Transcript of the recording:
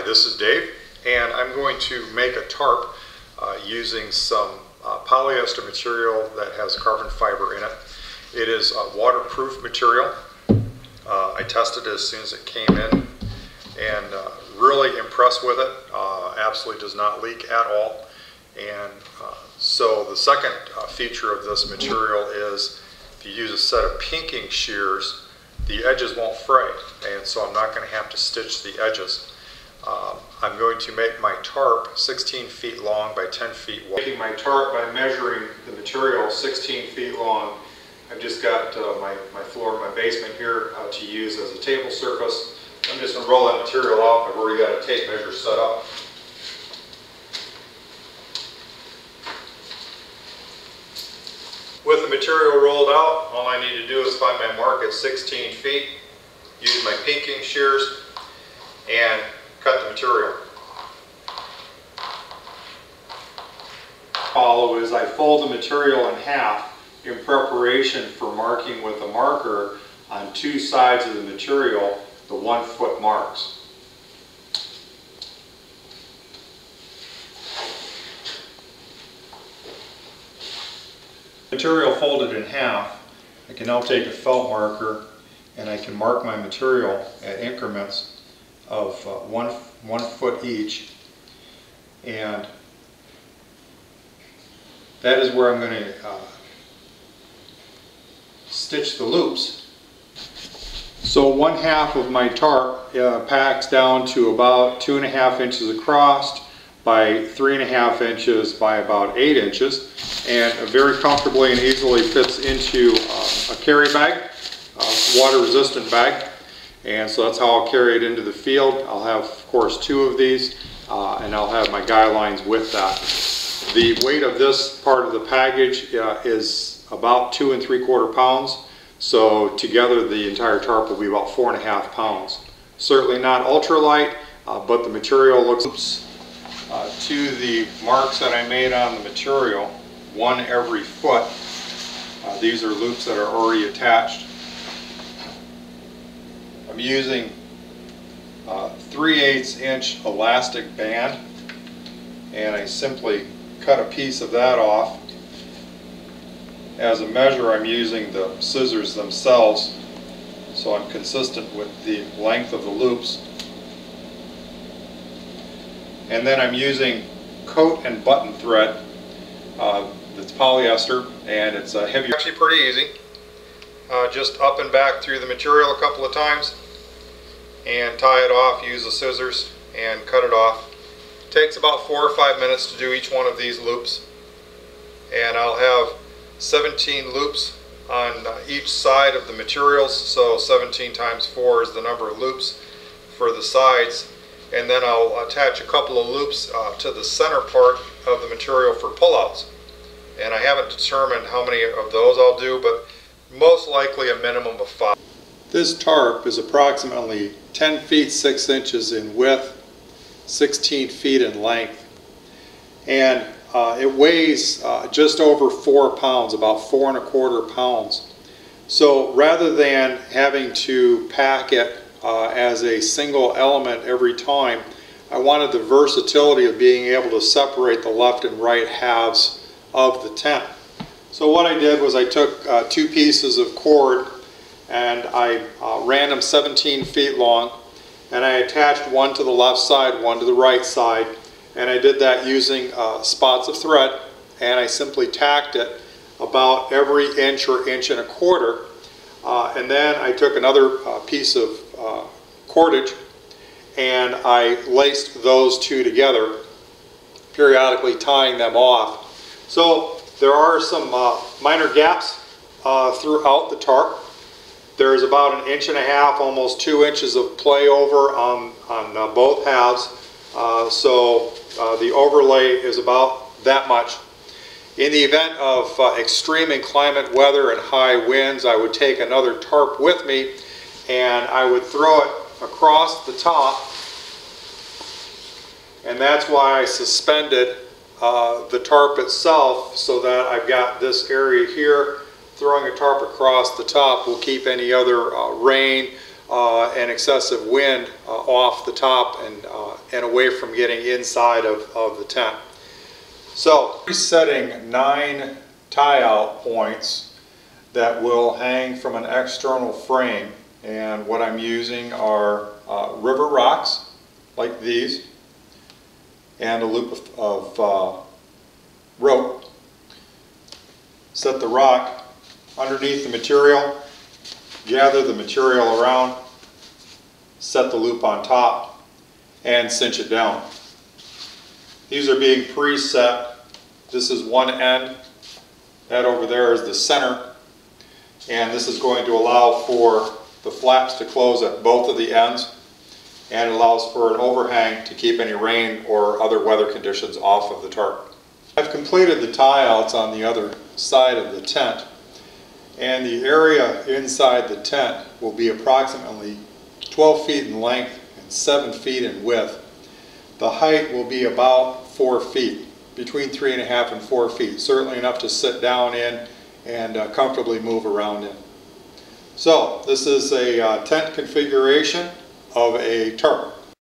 this is Dave, and I'm going to make a tarp using some polyester material that has carbon fiber in it. It is a waterproof material. I tested it as soon as it came in and really impressed with it. Absolutely does not leak at all. And so the second feature of this material is if you use a set of pinking shears, the edges won't fray, and so I'm not going to have to stitch the edges. I'm going to make my tarp 16 feet long by 10 feet wide. Making my tarp by measuring the material 16 feet long. I've just got my floor in my basement here to use as a table surface. I'm just going to roll that material off. I've already got a tape measure set up. With the material rolled out, all I need to do is find my mark at 16 feet, use my pinking shears, and cut the material. Follow is I fold the material in half in preparation for marking with a marker on two sides of the material, the 1 foot marks. Material folded in half, I can now take a felt marker and I can mark my material at increments of one foot each, and that is where I'm going to stitch the loops. So 1/2 of my tarp packs down to about 2.5 inches across by 3.5 inches by about 8 inches, and very comfortably and easily fits into a carry bag, a water resistant bag. And so that's how I'll carry it into the field. I'll have, of course, 2 of these, and I'll have my guy lines with that. The weight of this part of the package is about 2 3/4 pounds. So together the entire tarp will be about 4.5 pounds. Certainly not ultralight, but the material looks to the marks that I made on the material, 1 every foot. These are loops that are already attached. I'm using 3/8 inch elastic band, and I simply cut a piece of that off. As a measure, I'm using the scissors themselves, so I'm consistent with the length of the loops. And then I'm using coat and button thread that's polyester, and it's heavy. Actually pretty easy. Just up and back through the material a couple of times and tie it off, use the scissors and cut it off. Takes about 4 or 5 minutes to do each one of these loops, and I'll have 17 loops on each side of the materials, so 17 times 4 is the number of loops for the sides. And then I'll attach a couple of loops to the center part of the material for pullouts. And I haven't determined how many of those I'll do, but most likely a minimum of 5. This tarp is approximately 10 feet 6 inches in width, 16 feet in length, and it weighs just over 4 pounds, about 4 1/4 pounds. So rather than having to pack it as a single element every time, I wanted the versatility of being able to separate the left and right halves of the tent. So what I did was I took 2 pieces of cord and I ran them 17 feet long, and I attached one to the left side, one to the right side, and I did that using spots of thread, and I simply tacked it about every inch or inch and a quarter. And then I took another piece of cordage and I laced those 2 together, periodically tying them off. So there are some minor gaps throughout the tarp. There's about 1.5 inches, almost 2 inches of play over on both halves. So the overlay is about that much. In the event of extreme inclement weather and high winds, I would take another tarp with me and I would throw it across the top, and that's why I suspended the tarp itself, so that I've got this area here. Throwing a tarp across the top will keep any other rain and excessive wind off the top and away from getting inside of the tent. So, setting 9 tie-out points that will hang from an external frame, and what I'm using are river rocks like these and a loop of rope. Set the rock underneath the material, gather the material around, set the loop on top, and cinch it down. These are being preset. This is one end, that over there is the center, and this is going to allow for the flaps to close at both of the ends, and it allows for an overhang to keep any rain or other weather conditions off of the tarp. I've completed the tie-outs on the other side of the tent, and the area inside the tent will be approximately 12 feet in length and 7 feet in width. The height will be about 4 feet, between 3.5 and 4 feet, certainly enough to sit down in and comfortably move around in. So this is a tent configuration of a tarp.